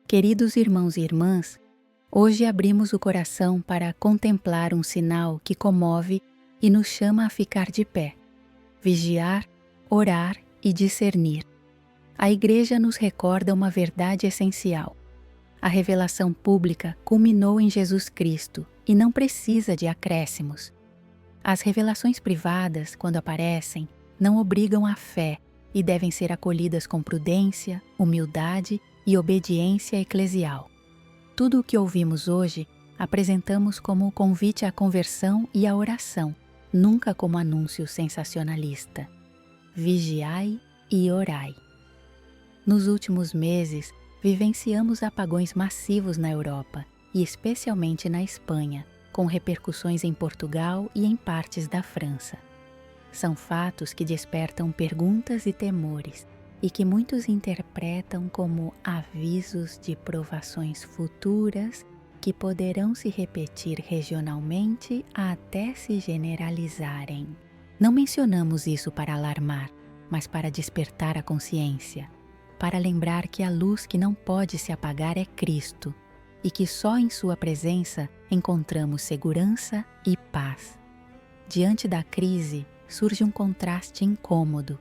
Queridos irmãos e irmãs, hoje abrimos o coração para contemplar um sinal que comove e nos chama a ficar de pé, vigiar, orar e discernir. A Igreja nos recorda uma verdade essencial. A revelação pública culminou em Jesus Cristo e não precisa de acréscimos. As revelações privadas, quando aparecem, não obrigam à fé e devem ser acolhidas com prudência, humildade e obediência eclesial. Tudo o que ouvimos hoje apresentamos como convite à conversão e à oração, nunca como anúncio sensacionalista. Vigiai e orai. Nos últimos meses, vivenciamos apagões massivos na Europa e especialmente na Espanha, com repercussões em Portugal e em partes da França. São fatos que despertam perguntas e temores e que muitos interpretam como avisos de provações futuras que poderão se repetir regionalmente até se generalizarem. Não mencionamos isso para alarmar, mas para despertar a consciência, para lembrar que a luz que não pode se apagar é Cristo e que só em sua presença encontramos segurança e paz. Diante da crise, surge um contraste incômodo.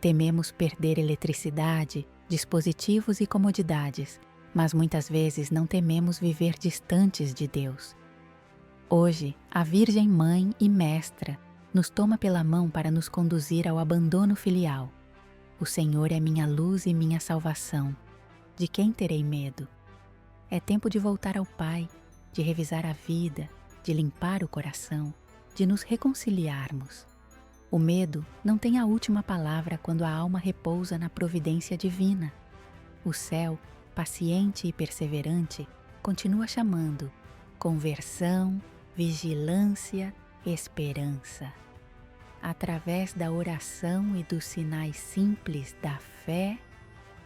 Tememos perder eletricidade, dispositivos e comodidades, mas muitas vezes não tememos viver distantes de Deus. Hoje, a Virgem Mãe e Mestra nos toma pela mão para nos conduzir ao abandono filial. O Senhor é minha luz e minha salvação. De quem terei medo? É tempo de voltar ao Pai, de revisar a vida, de limpar o coração, de nos reconciliarmos. O medo não tem a última palavra quando a alma repousa na providência divina. O céu, paciente e perseverante, continua chamando: conversão, vigilância, esperança. Através da oração e dos sinais simples da fé,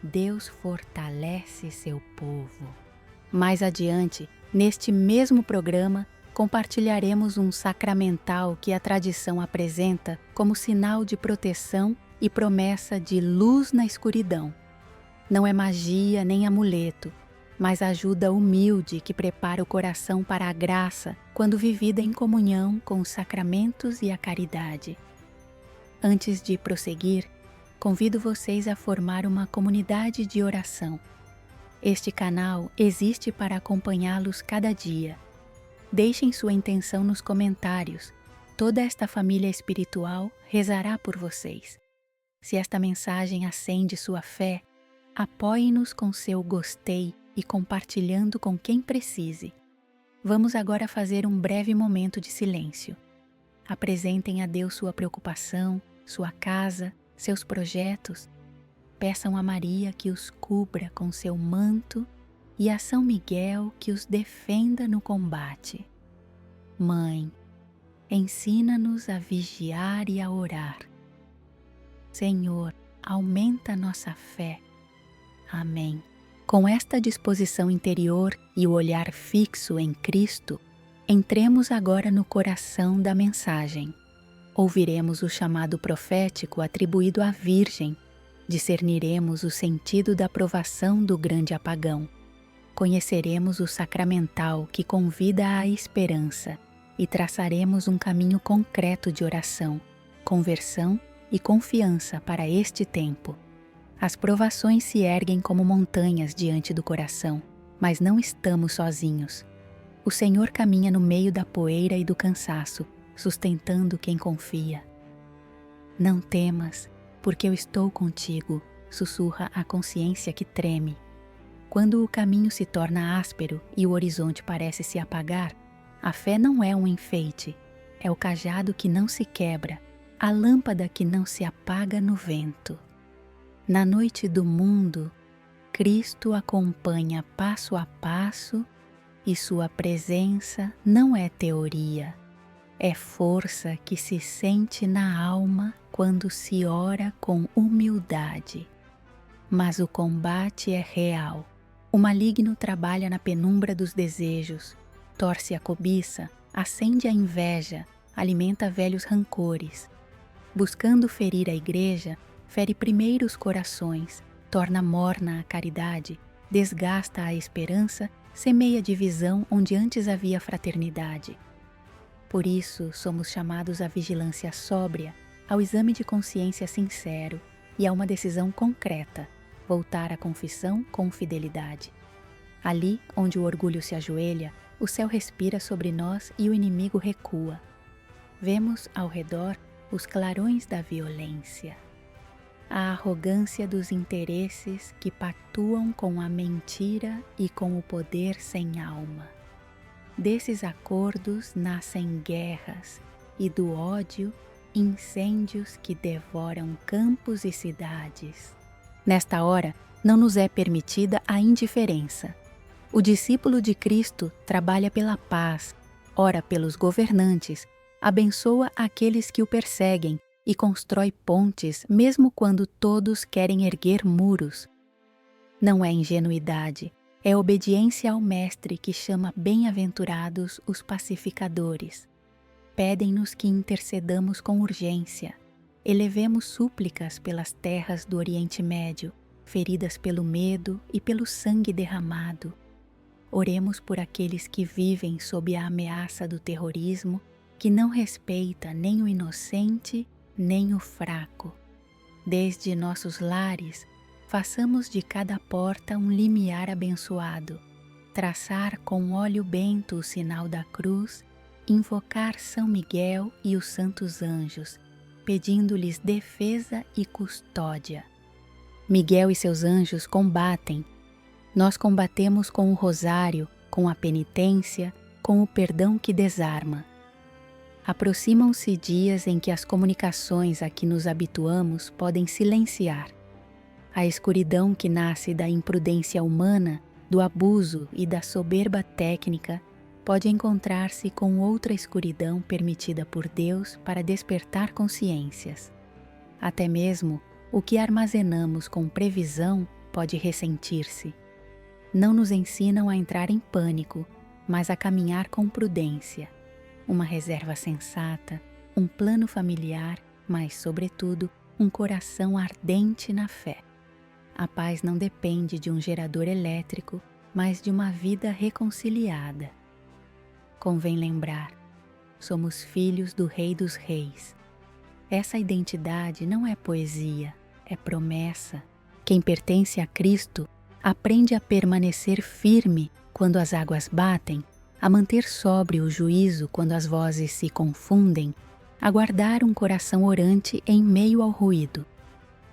Deus fortalece seu povo. Mais adiante, neste mesmo programa, compartilharemos um sacramental que a tradição apresenta como sinal de proteção e promessa de luz na escuridão. Não é magia nem amuleto, mas ajuda humilde que prepara o coração para a graça quando vivida em comunhão com os sacramentos e a caridade. Antes de prosseguir, convido vocês a formar uma comunidade de oração. Este canal existe para acompanhá-los cada dia. Deixem sua intenção nos comentários. Toda esta família espiritual rezará por vocês. Se esta mensagem acende sua fé, apoie-nos com seu gostei e compartilhando com quem precise. Vamos agora fazer um breve momento de silêncio. Apresentem a Deus sua preocupação, sua casa, seus projetos. Peçam a Maria que os cubra com seu manto e a São Miguel que os defenda no combate. Mãe, ensina-nos a vigiar e a orar. Senhor, aumenta nossa fé. Amém. Com esta disposição interior e o olhar fixo em Cristo, entremos agora no coração da mensagem. Ouviremos o chamado profético atribuído à Virgem, discerniremos o sentido da provação do grande apagão, conheceremos o sacramental que convida à esperança e traçaremos um caminho concreto de oração, conversão e confiança para este tempo. As provações se erguem como montanhas diante do coração, mas não estamos sozinhos. O Senhor caminha no meio da poeira e do cansaço, sustentando quem confia. Não temas, porque eu estou contigo, sussurra a consciência que treme. Quando o caminho se torna áspero e o horizonte parece se apagar, a fé não é um enfeite, é o cajado que não se quebra, a lâmpada que não se apaga no vento. Na noite do mundo, Cristo acompanha passo a passo e sua presença não é teoria, é força que se sente na alma quando se ora com humildade. Mas o combate é real. O maligno trabalha na penumbra dos desejos, torce a cobiça, acende a inveja, alimenta velhos rancores. Buscando ferir a Igreja, fere primeiro os corações, torna morna a caridade desgasta a esperança, semeia divisão onde antes havia fraternidade. Por isso, somos chamados à vigilância sóbria, ao exame de consciência sincero e a uma decisão concreta, voltar à confissão com fidelidade. Ali, onde o orgulho se ajoelha, o céu respira sobre nós e o inimigo recua. Vemos ao redor os clarões da violência, a arrogância dos interesses que pactuam com a mentira e com o poder sem alma. Desses acordos nascem guerras e do ódio, incêndios que devoram campos e cidades. Nesta hora, não nos é permitida a indiferença. O discípulo de Cristo trabalha pela paz, ora pelos governantes, abençoa aqueles que o perseguem e constrói pontes mesmo quando todos querem erguer muros. Não é ingenuidade, é obediência ao Mestre que chama bem-aventurados os pacificadores. Pedem-nos que intercedamos com urgência, elevemos súplicas pelas terras do Oriente Médio, feridas pelo medo e pelo sangue derramado. Oremos por aqueles que vivem sob a ameaça do terrorismo, que não respeita nem o inocente, nem o fraco. Desde nossos lares, façamos de cada porta um limiar abençoado, traçar com óleo bento o sinal da cruz, invocar São Miguel e os santos anjos, pedindo-lhes defesa e custódia. Miguel e seus anjos combatem. Nós combatemos com o rosário, com a penitência, com o perdão que desarma. Aproximam-se dias em que as comunicações a que nos habituamos podem silenciar. A escuridão que nasce da imprudência humana, do abuso e da soberba técnica pode encontrar-se com outra escuridão permitida por Deus para despertar consciências. Até mesmo o que armazenamos com previsão pode ressentir-se. Não nos ensinam a entrar em pânico, mas a caminhar com prudência. Uma reserva sensata, um plano familiar, mas, sobretudo, um coração ardente na fé. A paz não depende de um gerador elétrico, mas de uma vida reconciliada. Convém lembrar, somos filhos do Rei dos Reis. Essa identidade não é poesia, é promessa. Quem pertence a Cristo aprende a permanecer firme quando as águas batem, a manter sóbrio o juízo quando as vozes se confundem, a guardar um coração orante em meio ao ruído.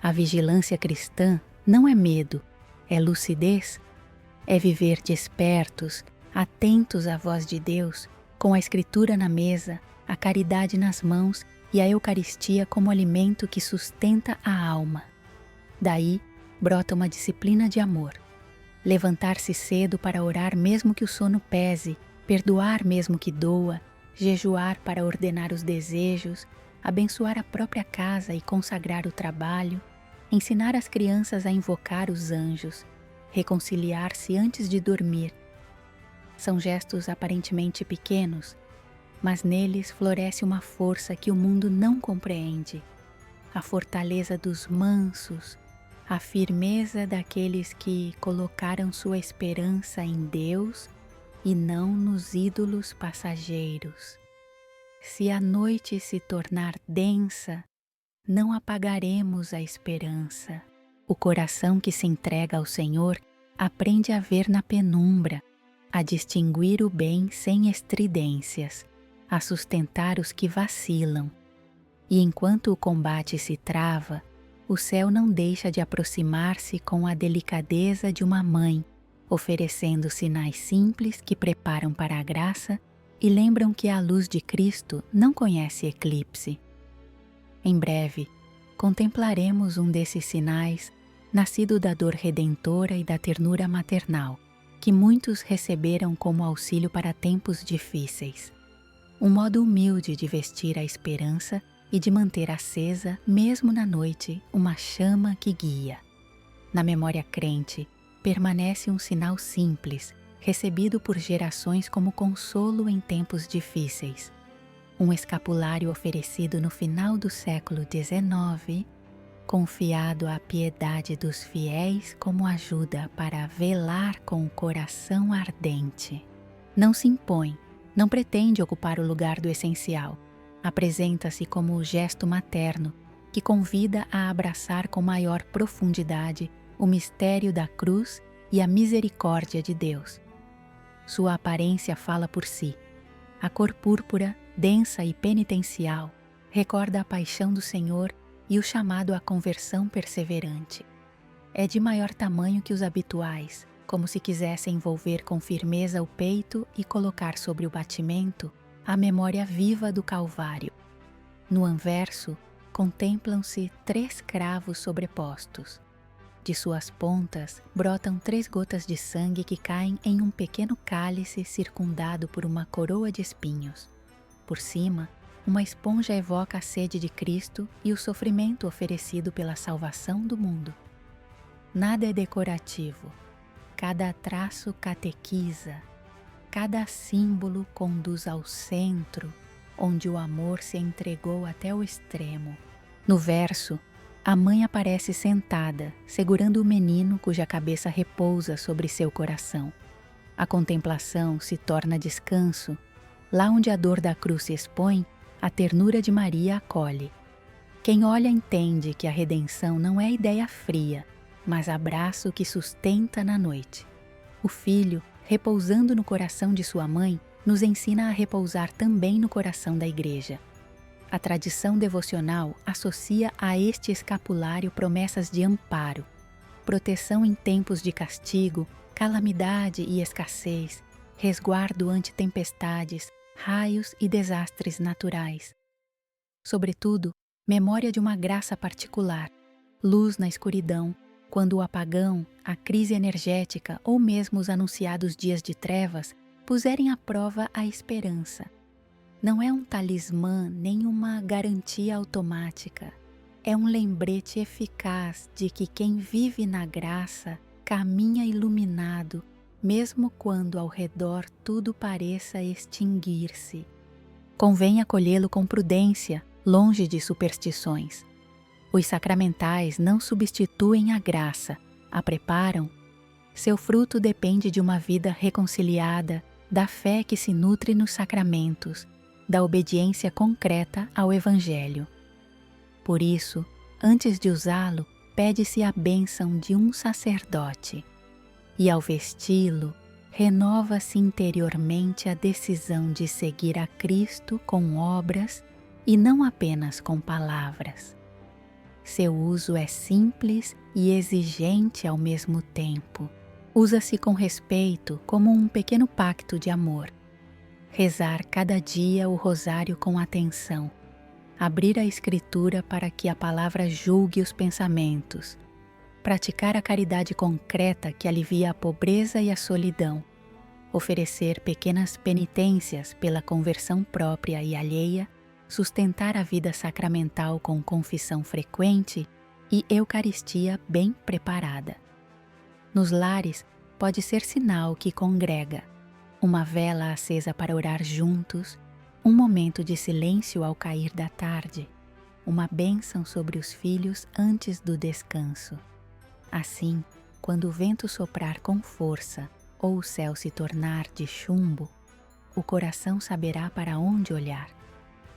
A vigilância cristã não é medo, é lucidez, é viver despertos, atentos à voz de Deus, com a Escritura na mesa, a caridade nas mãos e a Eucaristia como alimento que sustenta a alma. Daí brota uma disciplina de amor. Levantar-se cedo para orar mesmo que o sono pese, perdoar mesmo que doa, jejuar para ordenar os desejos, abençoar a própria casa e consagrar o trabalho, ensinar as crianças a invocar os anjos, reconciliar-se antes de dormir. São gestos aparentemente pequenos, mas neles floresce uma força que o mundo não compreende, a fortaleza dos mansos, a firmeza daqueles que colocaram sua esperança em Deus e não nos ídolos passageiros. Se a noite se tornar densa, não apagaremos a esperança. O coração que se entrega ao Senhor aprende a ver na penumbra, a distinguir o bem sem estridências, a sustentar os que vacilam. E enquanto o combate se trava, o céu não deixa de aproximar-se com a delicadeza de uma mãe, oferecendo sinais simples que preparam para a graça e lembram que a luz de Cristo não conhece eclipse. Em breve, contemplaremos um desses sinais, nascido da dor redentora e da ternura maternal, que muitos receberam como auxílio para tempos difíceis. Um modo humilde de vestir a esperança e de manter acesa, mesmo na noite, uma chama que guia. Na memória crente, permanece um sinal simples, recebido por gerações como consolo em tempos difíceis. Um escapulário oferecido no final do século XIX, confiado à piedade dos fiéis como ajuda para velar com o coração ardente. Não se impõe, não pretende ocupar o lugar do essencial. Apresenta-se como o gesto materno que convida a abraçar com maior profundidade o mistério da cruz e a misericórdia de Deus. Sua aparência fala por si. A cor púrpura, densa e penitencial, recorda a paixão do Senhor e o chamado à conversão perseverante. É de maior tamanho que os habituais, como se quisesse envolver com firmeza o peito e colocar sobre o batimento a memória viva do Calvário. No anverso, contemplam-se 3 cravos sobrepostos. De suas pontas brotam 3 gotas de sangue que caem em um pequeno cálice circundado por uma coroa de espinhos. Por cima, uma esponja evoca a sede de Cristo e o sofrimento oferecido pela salvação do mundo. Nada é decorativo. Cada traço catequiza. Cada símbolo conduz ao centro, onde o amor se entregou até o extremo. No verso, a mãe aparece sentada, segurando o menino cuja cabeça repousa sobre seu coração. A contemplação se torna descanso. Lá onde a dor da cruz se expõe, a ternura de Maria acolhe. Quem olha entende que a redenção não é ideia fria, mas abraço que sustenta na noite. O filho, repousando no coração de sua mãe, nos ensina a repousar também no coração da Igreja. A tradição devocional associa a este escapulário promessas de amparo, proteção em tempos de castigo, calamidade e escassez, resguardo ante tempestades, raios e desastres naturais. Sobretudo, memória de uma graça particular, luz na escuridão, quando o apagão, a crise energética ou mesmo os anunciados dias de trevas puserem à prova a esperança. Não é um talismã nem uma garantia automática. É um lembrete eficaz de que quem vive na graça caminha iluminado, mesmo quando ao redor tudo pareça extinguir-se. Convém acolhê-lo com prudência, longe de superstições. Os sacramentais não substituem a graça, a preparam. Seu fruto depende de uma vida reconciliada, da fé que se nutre nos sacramentos, da obediência concreta ao Evangelho. Por isso, antes de usá-lo, pede-se a bênção de um sacerdote. E ao vesti-lo, renova-se interiormente a decisão de seguir a Cristo com obras e não apenas com palavras. Seu uso é simples e exigente ao mesmo tempo. Usa-se com respeito como um pequeno pacto de amor. Rezar cada dia o rosário com atenção. Abrir a Escritura para que a palavra julgue os pensamentos. Praticar a caridade concreta que alivia a pobreza e a solidão. Oferecer pequenas penitências pela conversão própria e alheia. Sustentar a vida sacramental com confissão frequente e Eucaristia bem preparada. Nos lares, pode ser sinal que congrega, uma vela acesa para orar juntos, um momento de silêncio ao cair da tarde, uma bênção sobre os filhos antes do descanso. Assim, quando o vento soprar com força ou o céu se tornar de chumbo, o coração saberá para onde olhar.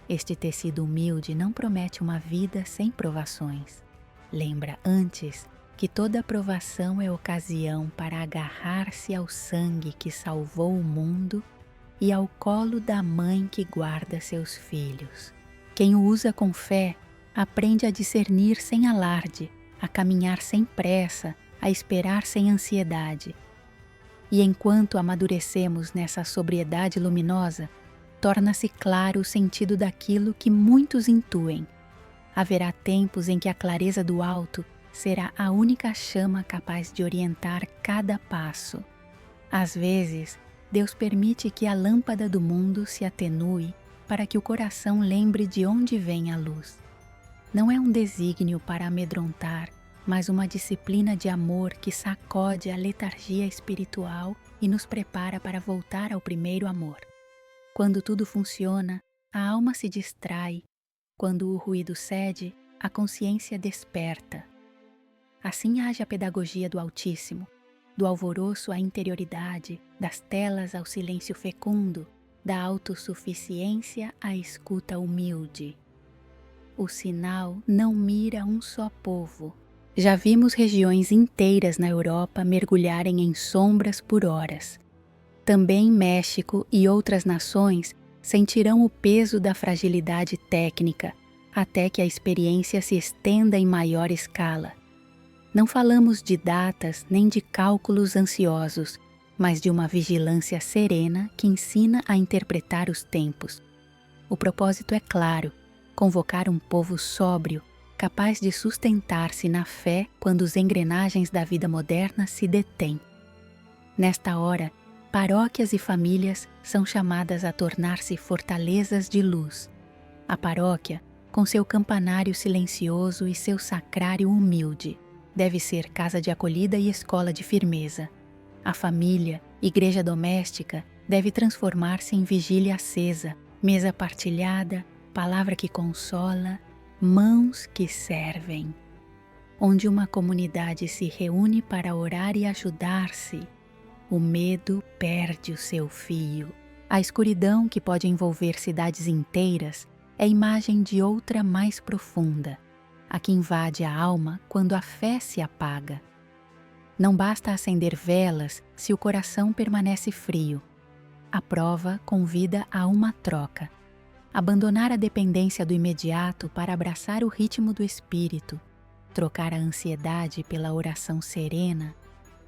Este tecido humilde não promete uma vida sem provações. Lembra antes que toda provação é ocasião para agarrar-se ao sangue que salvou o mundo e ao colo da mãe que guarda seus filhos. Quem o usa com fé aprende a discernir sem alarde, a caminhar sem pressa, a esperar sem ansiedade. E enquanto amadurecemos nessa sobriedade luminosa, torna-se claro o sentido daquilo que muitos intuem. Haverá tempos em que a clareza do alto será a única chama capaz de orientar cada passo. Às vezes, Deus permite que a lâmpada do mundo se atenue para que o coração lembre de onde vem a luz. Não é um desígnio para amedrontar, mas uma disciplina de amor que sacode a letargia espiritual e nos prepara para voltar ao primeiro amor. Quando tudo funciona, a alma se distrai. Quando o ruído cede, a consciência desperta. Assim age a pedagogia do Altíssimo, do alvoroço à interioridade, das telas ao silêncio fecundo, da autossuficiência à escuta humilde. O sinal não mira um só povo. Já vimos regiões inteiras na Europa mergulharem em sombras por horas. Também México e outras nações sentirão o peso da fragilidade técnica, até que a experiência se estenda em maior escala. Não falamos de datas nem de cálculos ansiosos, mas de uma vigilância serena que ensina a interpretar os tempos. O propósito é claro: convocar um povo sóbrio, capaz de sustentar-se na fé quando as engrenagens da vida moderna se detêm. Nesta hora, paróquias e famílias são chamadas a tornar-se fortalezas de luz. A paróquia, com seu campanário silencioso e seu sacrário humilde, deve ser casa de acolhida e escola de firmeza. A família, igreja doméstica, deve transformar-se em vigília acesa, mesa partilhada, palavra que consola, mãos que servem. Onde uma comunidade se reúne para orar e ajudar-se, o medo perde o seu fio. A escuridão que pode envolver cidades inteiras é imagem de outra mais profunda, a que invade a alma quando a fé se apaga. Não basta acender velas se o coração permanece frio. A prova convida a uma troca. Abandonar a dependência do imediato para abraçar o ritmo do espírito, trocar a ansiedade pela oração serena,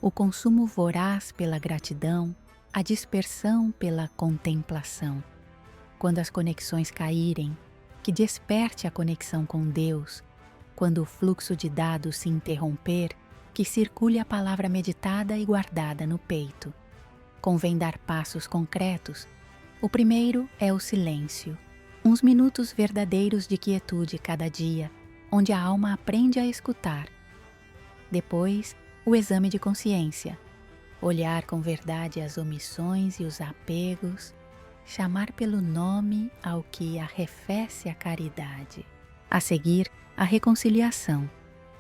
o consumo voraz pela gratidão, a dispersão pela contemplação. Quando as conexões caírem, que desperte a conexão com Deus. Quando o fluxo de dados se interromper, que circule a palavra meditada e guardada no peito. Convém dar passos concretos. O primeiro é o silêncio. Uns minutos verdadeiros de quietude cada dia, onde a alma aprende a escutar. Depois, o exame de consciência. Olhar com verdade as omissões e os apegos, chamar pelo nome ao que arrefece a caridade. A seguir, a reconciliação.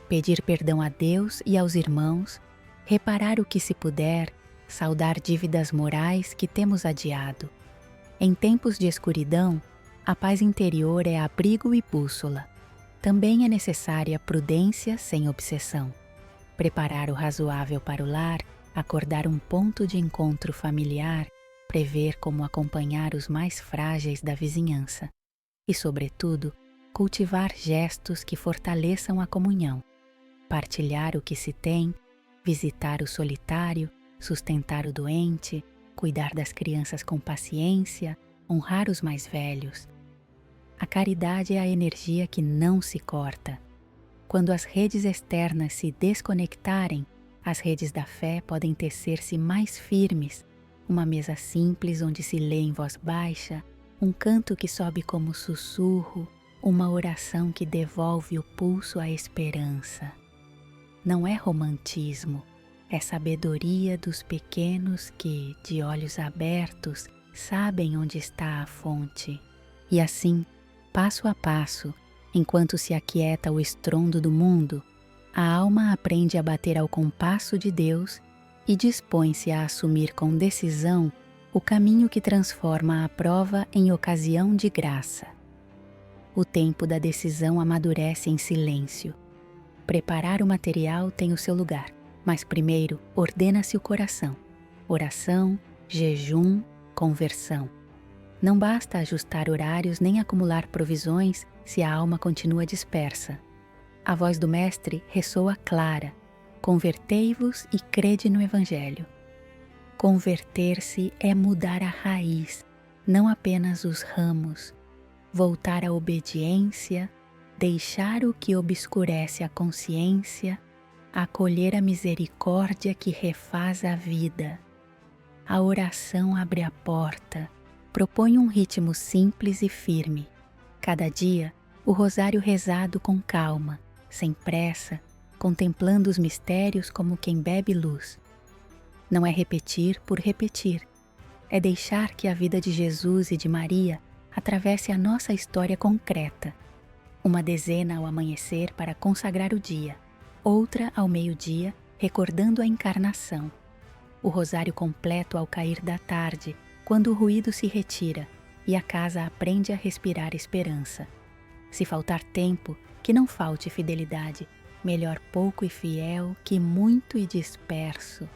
Pedir perdão a Deus e aos irmãos, reparar o que se puder, saldar dívidas morais que temos adiado. Em tempos de escuridão, a paz interior é abrigo e bússola. Também é necessária prudência sem obsessão. Preparar o razoável para o lar, acordar um ponto de encontro familiar, prever como acompanhar os mais frágeis da vizinhança. E, sobretudo, cultivar gestos que fortaleçam a comunhão. Partilhar o que se tem, visitar o solitário, sustentar o doente, cuidar das crianças com paciência, honrar os mais velhos. A caridade é a energia que não se corta. Quando as redes externas se desconectarem, as redes da fé podem tecer-se mais firmes. Uma mesa simples onde se lê em voz baixa, um canto que sobe como sussurro, uma oração que devolve o pulso à esperança. Não é romantismo, é sabedoria dos pequenos que, de olhos abertos, sabem onde está a fonte. E assim, passo a passo, enquanto se aquieta o estrondo do mundo, a alma aprende a bater ao compasso de Deus e dispõe-se a assumir com decisão o caminho que transforma a prova em ocasião de graça. O tempo da decisão amadurece em silêncio. Preparar o material tem o seu lugar, mas primeiro ordena-se o coração. Oração, jejum, conversão. Não basta ajustar horários nem acumular provisões se a alma continua dispersa. A voz do Mestre ressoa clara: convertei-vos e crede no Evangelho. Converter-se é mudar a raiz, não apenas os ramos. Voltar à obediência, deixar o que obscurece a consciência, acolher a misericórdia que refaz a vida. A oração abre a porta, propõe um ritmo simples e firme. Cada dia, o rosário rezado com calma, sem pressa, contemplando os mistérios como quem bebe luz. Não é repetir por repetir, é deixar que a vida de Jesus e de Maria atravesse a nossa história concreta. Uma dezena ao amanhecer para consagrar o dia, outra ao meio-dia, recordando a encarnação. O rosário completo ao cair da tarde, quando o ruído se retira e a casa aprende a respirar esperança. Se faltar tempo, que não falte fidelidade, melhor pouco e fiel que muito e disperso.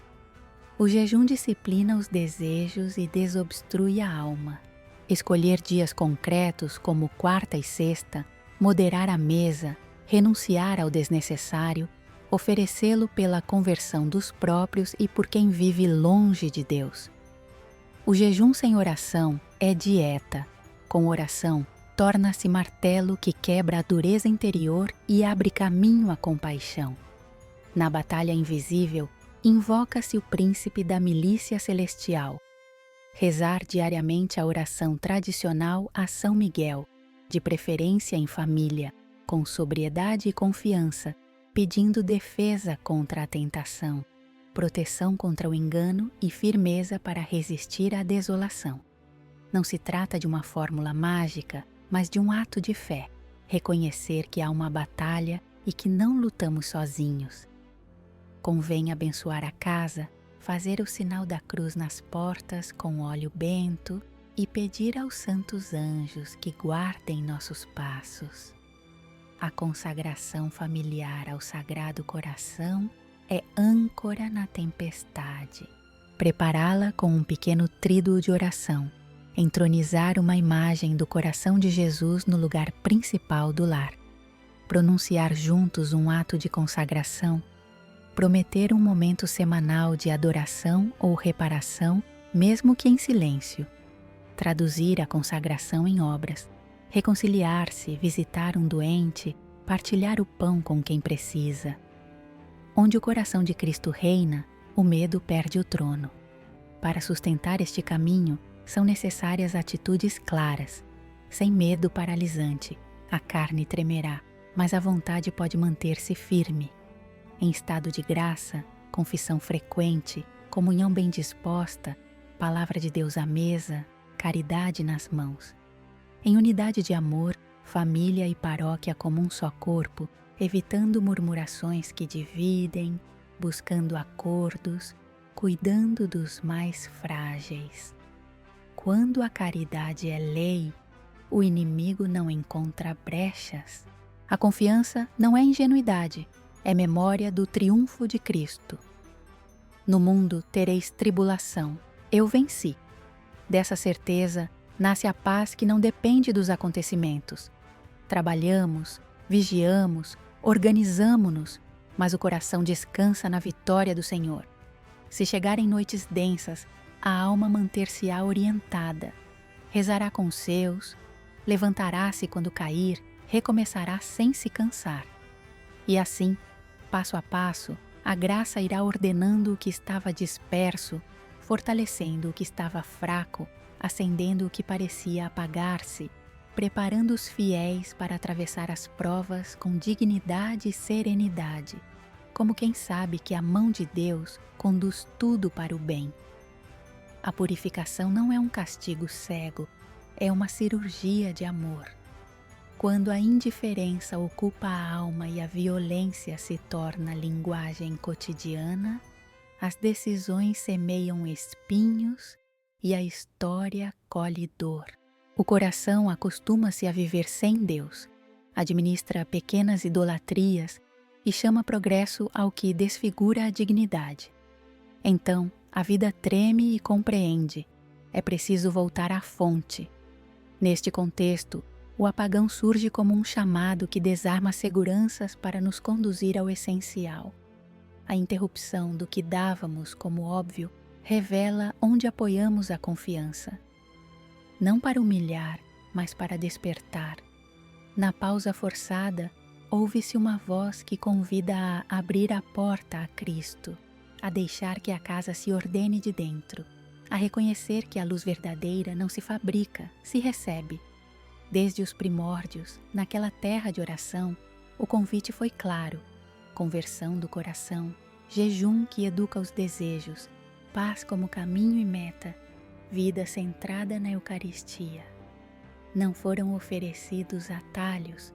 O jejum disciplina os desejos e desobstrui a alma. Escolher dias concretos como quarta e sexta, moderar a mesa, renunciar ao desnecessário, oferecê-lo pela conversão dos próprios e por quem vive longe de Deus. O jejum sem oração é dieta. Com oração, torna-se martelo que quebra a dureza interior e abre caminho à compaixão. Na batalha invisível, invoca-se o príncipe da milícia celestial. Rezar diariamente a oração tradicional a São Miguel, de preferência em família, com sobriedade e confiança, pedindo defesa contra a tentação, proteção contra o engano e firmeza para resistir à desolação. Não se trata de uma fórmula mágica, mas de um ato de fé, reconhecer que há uma batalha e que não lutamos sozinhos. Convém abençoar a casa, fazer o sinal da cruz nas portas com óleo bento e pedir aos santos anjos que guardem nossos passos. A consagração familiar ao Sagrado Coração é âncora na tempestade. Prepará-la com um pequeno tríduo de oração, entronizar uma imagem do coração de Jesus no lugar principal do lar, pronunciar juntos um ato de consagração, prometer um momento semanal de adoração ou reparação, mesmo que em silêncio, traduzir a consagração em obras, reconciliar-se, visitar um doente, partilhar o pão com quem precisa. Onde o coração de Cristo reina, o medo perde o trono. Para sustentar este caminho, são necessárias atitudes claras. Sem medo paralisante, a carne tremerá, mas a vontade pode manter-se firme. Em estado de graça, confissão frequente, comunhão bem disposta, palavra de Deus à mesa, caridade nas mãos. Em unidade de amor, família e paróquia como um só corpo, evitando murmurações que dividem, buscando acordos, cuidando dos mais frágeis. Quando a caridade é lei, o inimigo não encontra brechas. A confiança não é ingenuidade, é memória do triunfo de Cristo. No mundo tereis tribulação, eu venci. Dessa certeza nasce a paz que não depende dos acontecimentos. Trabalhamos, vigiamos, organizamo-nos, mas o coração descansa na vitória do Senhor. Se chegarem noites densas, a alma manter-se-á orientada, rezará com os seus, levantará-se quando cair, recomeçará sem se cansar. E assim, passo a passo, a graça irá ordenando o que estava disperso, fortalecendo o que estava fraco, acendendo o que parecia apagar-se, preparando os fiéis para atravessar as provas com dignidade e serenidade, como quem sabe que a mão de Deus conduz tudo para o bem. A purificação não é um castigo cego, é uma cirurgia de amor. Quando a indiferença ocupa a alma e a violência se torna linguagem cotidiana, as decisões semeiam espinhos e a história colhe dor. O coração acostuma-se a viver sem Deus, administra pequenas idolatrias e chama progresso ao que desfigura a dignidade. Então, a vida treme e compreende. É preciso voltar à fonte. Neste contexto, o apagão surge como um chamado que desarma seguranças para nos conduzir ao essencial. A interrupção do que dávamos como óbvio revela onde apoiamos a confiança. Não para humilhar, mas para despertar. Na pausa forçada, ouve-se uma voz que convida a abrir a porta a Cristo, a deixar que a casa se ordene de dentro, a reconhecer que a luz verdadeira não se fabrica, se recebe. Desde os primórdios, naquela terra de oração, o convite foi claro: conversão do coração, jejum que educa os desejos, paz como caminho e meta, vida centrada na Eucaristia. Não foram oferecidos atalhos,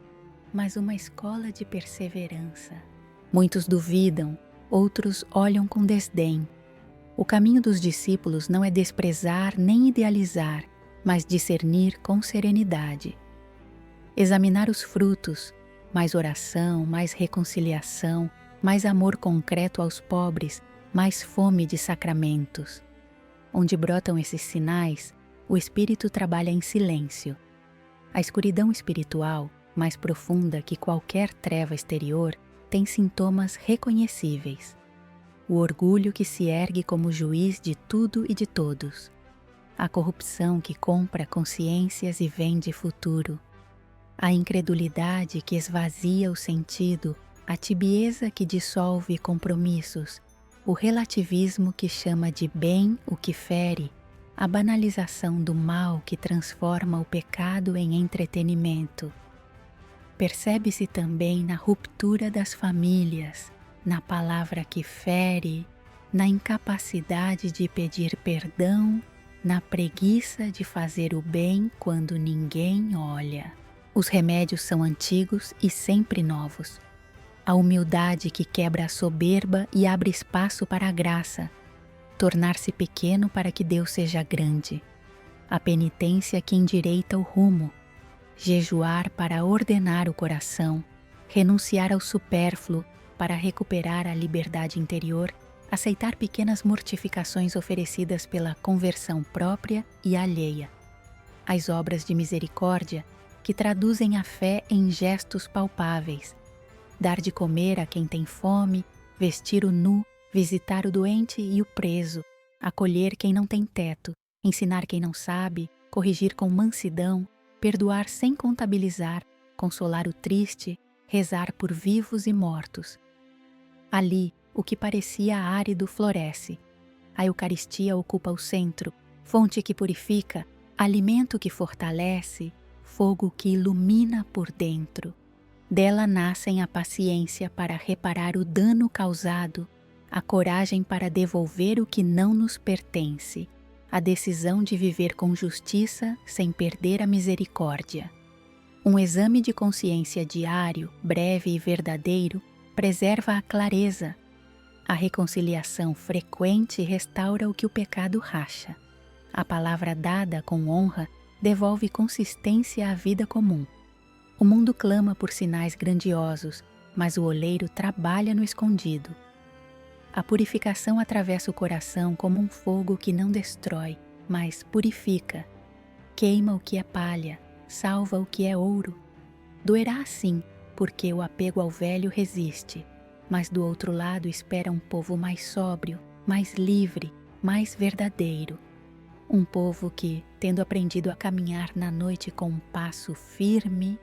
mas uma escola de perseverança. Muitos duvidam, outros olham com desdém. O caminho dos discípulos não é desprezar nem idealizar, mas discernir com serenidade. Examinar os frutos, mais oração, mais reconciliação, mais amor concreto aos pobres, mais fome de sacramentos. Onde brotam esses sinais, o espírito trabalha em silêncio. A escuridão espiritual, mais profunda que qualquer treva exterior, tem sintomas reconhecíveis. O orgulho que se ergue como juiz de tudo e de todos. A corrupção que compra consciências e vende futuro. A incredulidade que esvazia o sentido, a tibieza que dissolve compromissos, o relativismo que chama de bem o que fere, a banalização do mal que transforma o pecado em entretenimento. Percebe-se também na ruptura das famílias, na palavra que fere, na incapacidade de pedir perdão, na preguiça de fazer o bem quando ninguém olha. Os remédios são antigos e sempre novos. A humildade que quebra a soberba e abre espaço para a graça. Tornar-se pequeno para que Deus seja grande. A penitência que endireita o rumo. Jejuar para ordenar o coração. Renunciar ao supérfluo para recuperar a liberdade interior. Aceitar pequenas mortificações oferecidas pela conversão própria e alheia. As obras de misericórdia que traduzem a fé em gestos palpáveis. Dar de comer a quem tem fome, vestir o nu, visitar o doente e o preso, acolher quem não tem teto, ensinar quem não sabe, corrigir com mansidão, perdoar sem contabilizar, consolar o triste, rezar por vivos e mortos. Ali, o que parecia árido floresce. A Eucaristia ocupa o centro, fonte que purifica, alimento que fortalece, fogo que ilumina por dentro. Dela nascem a paciência para reparar o dano causado, a coragem para devolver o que não nos pertence, a decisão de viver com justiça sem perder a misericórdia. Um exame de consciência diário, breve e verdadeiro, preserva a clareza. A reconciliação frequente restaura o que o pecado racha. A palavra dada com honra devolve consistência à vida comum. O mundo clama por sinais grandiosos, mas o oleiro trabalha no escondido. A purificação atravessa o coração como um fogo que não destrói, mas purifica. Queima o que é palha, salva o que é ouro. Doerá sim, porque o apego ao velho resiste, mas do outro lado espera um povo mais sóbrio, mais livre, mais verdadeiro. Um povo que, tendo aprendido a caminhar na noite com um passo firme,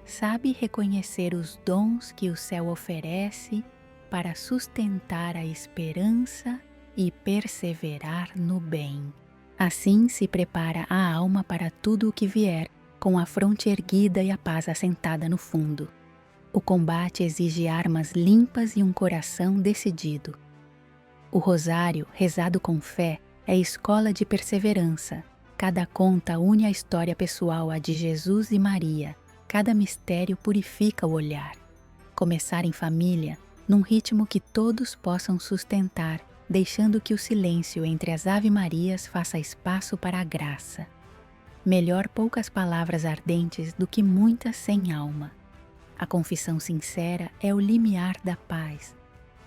sabe reconhecer os dons que o céu oferece para sustentar a esperança e perseverar no bem. Assim se prepara a alma para tudo o que vier, com a fronte erguida e a paz assentada no fundo. O combate exige armas limpas e um coração decidido. O rosário, rezado com fé, é escola de perseverança. Cada conta une a história pessoal à de Jesus e Maria. Cada mistério purifica o olhar. Começar em família, num ritmo que todos possam sustentar, deixando que o silêncio entre as Ave-Marias faça espaço para a graça. Melhor poucas palavras ardentes do que muitas sem alma. A confissão sincera é o limiar da paz.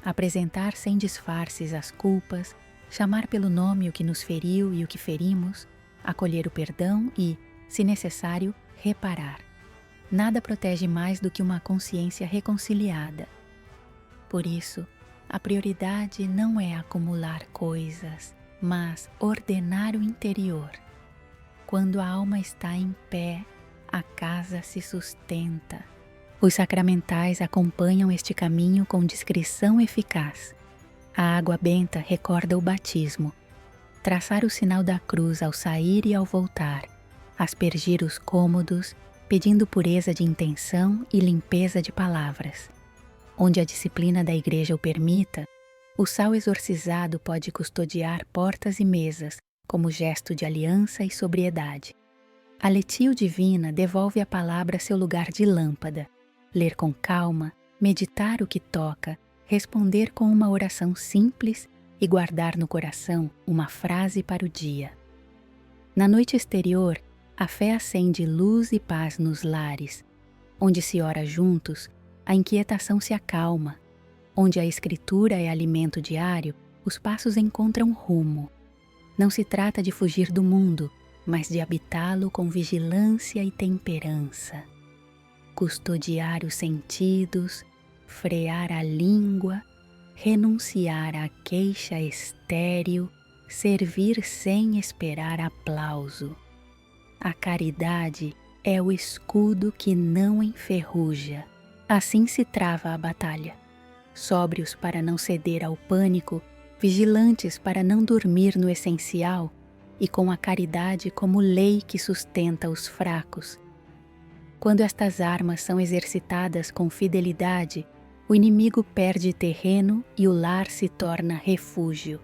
Apresentar sem disfarces as culpas, chamar pelo nome o que nos feriu e o que ferimos, acolher o perdão e, se necessário, reparar. Nada protege mais do que uma consciência reconciliada. Por isso, a prioridade não é acumular coisas, mas ordenar o interior. Quando a alma está em pé, a casa se sustenta. Os sacramentais acompanham este caminho com discrição eficaz. A água benta recorda o batismo. Traçar o sinal da cruz ao sair e ao voltar. Aspergir os cômodos, pedindo pureza de intenção e limpeza de palavras. Onde a disciplina da igreja o permita, o sal exorcizado pode custodiar portas e mesas, como gesto de aliança e sobriedade. A letio divina devolve à palavra seu lugar de lâmpada. ler com calma, meditar o que toca, responder com uma oração simples e guardar no coração uma frase para o dia. Na noite exterior, a fé acende luz e paz nos lares. Onde se ora juntos, a inquietação se acalma. Onde a escritura é alimento diário, os passos encontram rumo. Não se trata de fugir do mundo, mas de habitá-lo com vigilância e temperança. Custodiar os sentidos, frear a língua, renunciar à queixa estéril, servir sem esperar aplauso. A caridade é o escudo que não enferruja. Assim se trava a batalha. Sóbrios para não ceder ao pânico, vigilantes para não dormir no essencial e com a caridade como lei que sustenta os fracos. Quando estas armas são exercitadas com fidelidade, o inimigo perde terreno e o lar se torna refúgio.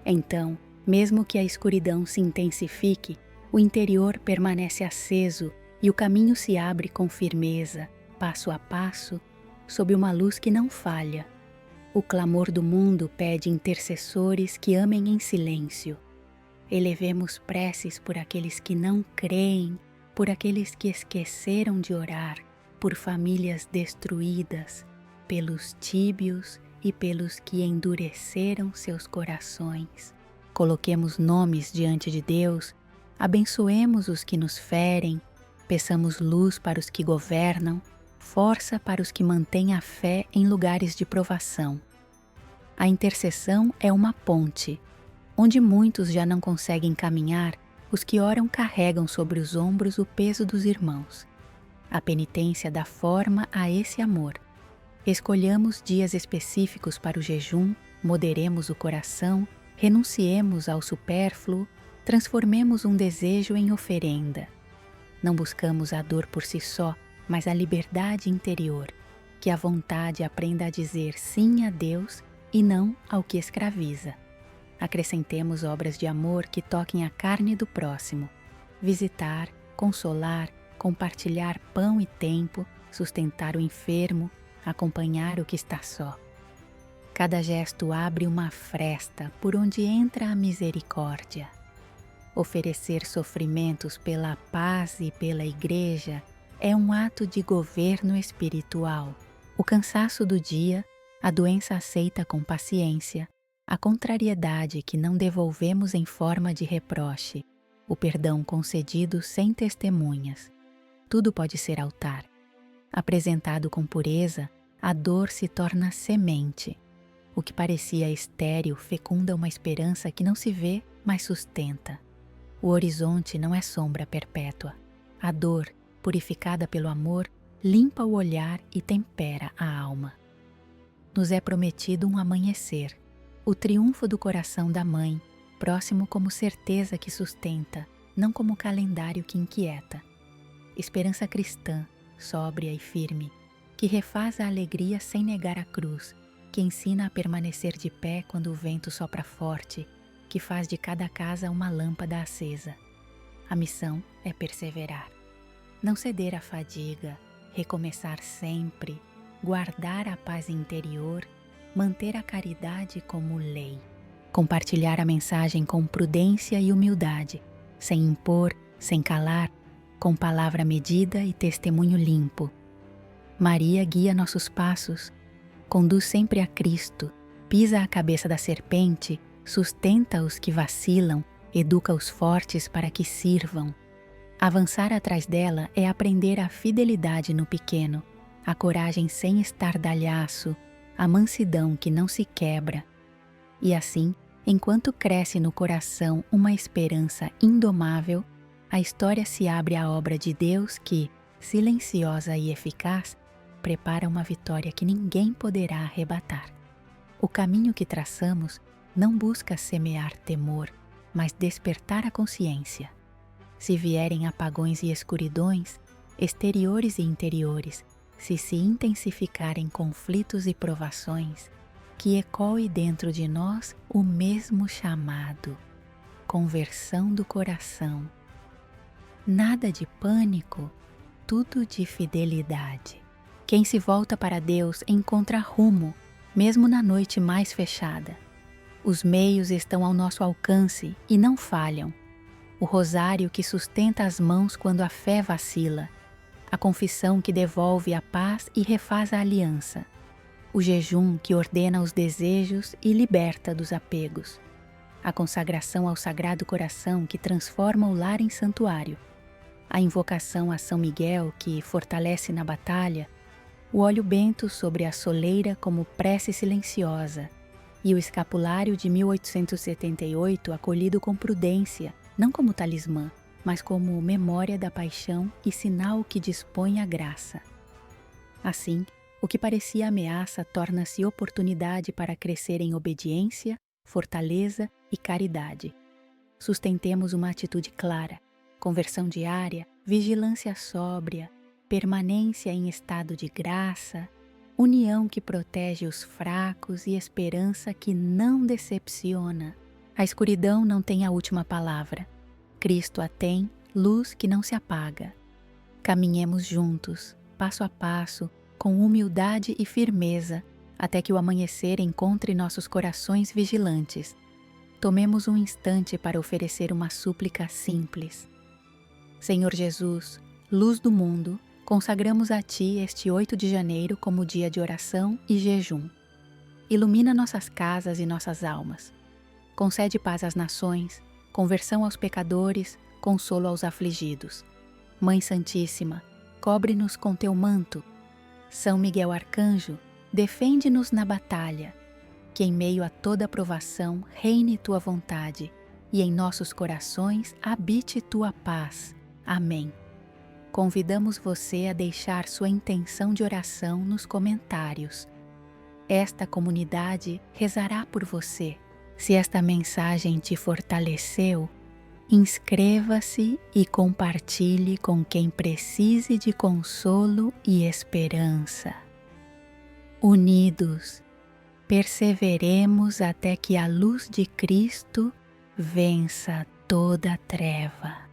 Então, mesmo que a escuridão se intensifique, o interior permanece aceso e o caminho se abre com firmeza, passo a passo, sob uma luz que não falha. O clamor do mundo pede intercessores que amem em silêncio. Elevemos preces por aqueles que não creem, por aqueles que esqueceram de orar, por famílias destruídas, pelos tíbios e pelos que endureceram seus corações. Coloquemos nomes diante de Deus, abençoemos os que nos ferem, peçamos luz para os que governam, força para os que mantêm a fé em lugares de provação. A intercessão é uma ponte. Onde muitos já não conseguem caminhar, os que oram carregam sobre os ombros o peso dos irmãos. A penitência dá forma a esse amor. Escolhamos dias específicos para o jejum, moderemos o coração, renunciemos ao supérfluo, transformemos um desejo em oferenda. Não buscamos a dor por si só, mas a liberdade interior, que a vontade aprenda a dizer sim a Deus e não ao que escraviza. Acrescentemos obras de amor que toquem a carne do próximo. Visitar, consolar, compartilhar pão e tempo, sustentar o enfermo, acompanhar o que está só. Cada gesto abre uma fresta por onde entra a misericórdia. Oferecer sofrimentos pela paz e pela Igreja é um ato de governo espiritual. O cansaço do dia, a doença aceita com paciência, a contrariedade que não devolvemos em forma de reproche, o perdão concedido sem testemunhas. Tudo pode ser altar. Apresentado com pureza, a dor se torna semente. O que parecia estéril fecunda uma esperança que não se vê, mas sustenta. O horizonte não é sombra perpétua. A dor, purificada pelo amor, limpa o olhar e tempera a alma. Nos é prometido um amanhecer, o triunfo do coração da mãe, próximo como certeza que sustenta, não como calendário que inquieta. Esperança cristã, sóbria e firme, que refaz a alegria sem negar a cruz, que ensina a permanecer de pé quando o vento sopra forte, que faz de cada casa uma lâmpada acesa. A missão é perseverar. Não ceder à fadiga, recomeçar sempre, guardar a paz interior, manter a caridade como lei. Compartilhar a mensagem com prudência e humildade, sem impor, sem calar, com palavra medida e testemunho limpo. Maria guia nossos passos, conduz sempre a Cristo, pisa a cabeça da serpente, sustenta os que vacilam, educa os fortes para que sirvam. Avançar atrás dela é aprender a fidelidade no pequeno, a coragem sem estardalhaço, a mansidão que não se quebra. E assim, enquanto cresce no coração uma esperança indomável, a história se abre à obra de Deus que, silenciosa e eficaz, prepara uma vitória que ninguém poderá arrebatar. O caminho que traçamos não busca semear temor, mas despertar a consciência. Se vierem apagões e escuridões, exteriores e interiores, se intensificarem conflitos e provações, que ecoe dentro de nós o mesmo chamado, conversão do coração. Nada de pânico, tudo de fidelidade. Quem se volta para Deus encontra rumo, mesmo na noite mais fechada. Os meios estão ao nosso alcance e não falham. O rosário que sustenta as mãos quando a fé vacila, a confissão que devolve a paz e refaz a aliança, o jejum que ordena os desejos e liberta dos apegos, a consagração ao Sagrado Coração que transforma o lar em santuário, a invocação a São Miguel que fortalece na batalha, o óleo bento sobre a soleira como prece silenciosa e o escapulário de 1878 acolhido com prudência, não como talismã, mas como memória da paixão e sinal que dispõe a graça. Assim, o que parecia ameaça torna-se oportunidade para crescer em obediência, fortaleza e caridade. Sustentemos uma atitude clara, conversão diária, vigilância sóbria, permanência em estado de graça, união que protege os fracos e esperança que não decepciona. A escuridão não tem a última palavra. Cristo a tem, luz que não se apaga. Caminhemos juntos, passo a passo, com humildade e firmeza, até que o amanhecer encontre nossos corações vigilantes. Tomemos um instante para oferecer uma súplica simples. Senhor Jesus, luz do mundo, consagramos a Ti este 8 de janeiro como dia de oração e jejum. Ilumina nossas casas e nossas almas. Concede paz às nações, conversão aos pecadores, consolo aos afligidos. Mãe Santíssima, cobre-nos com Teu manto. São Miguel Arcanjo, defende-nos na batalha. Que em meio a toda provação reine Tua vontade e em nossos corações habite Tua paz. Amém. Convidamos você a deixar sua intenção de oração nos comentários. Esta comunidade rezará por você. Se esta mensagem te fortaleceu, inscreva-se e compartilhe com quem precise de consolo e esperança. Unidos, perseveremos até que a luz de Cristo vença toda treva.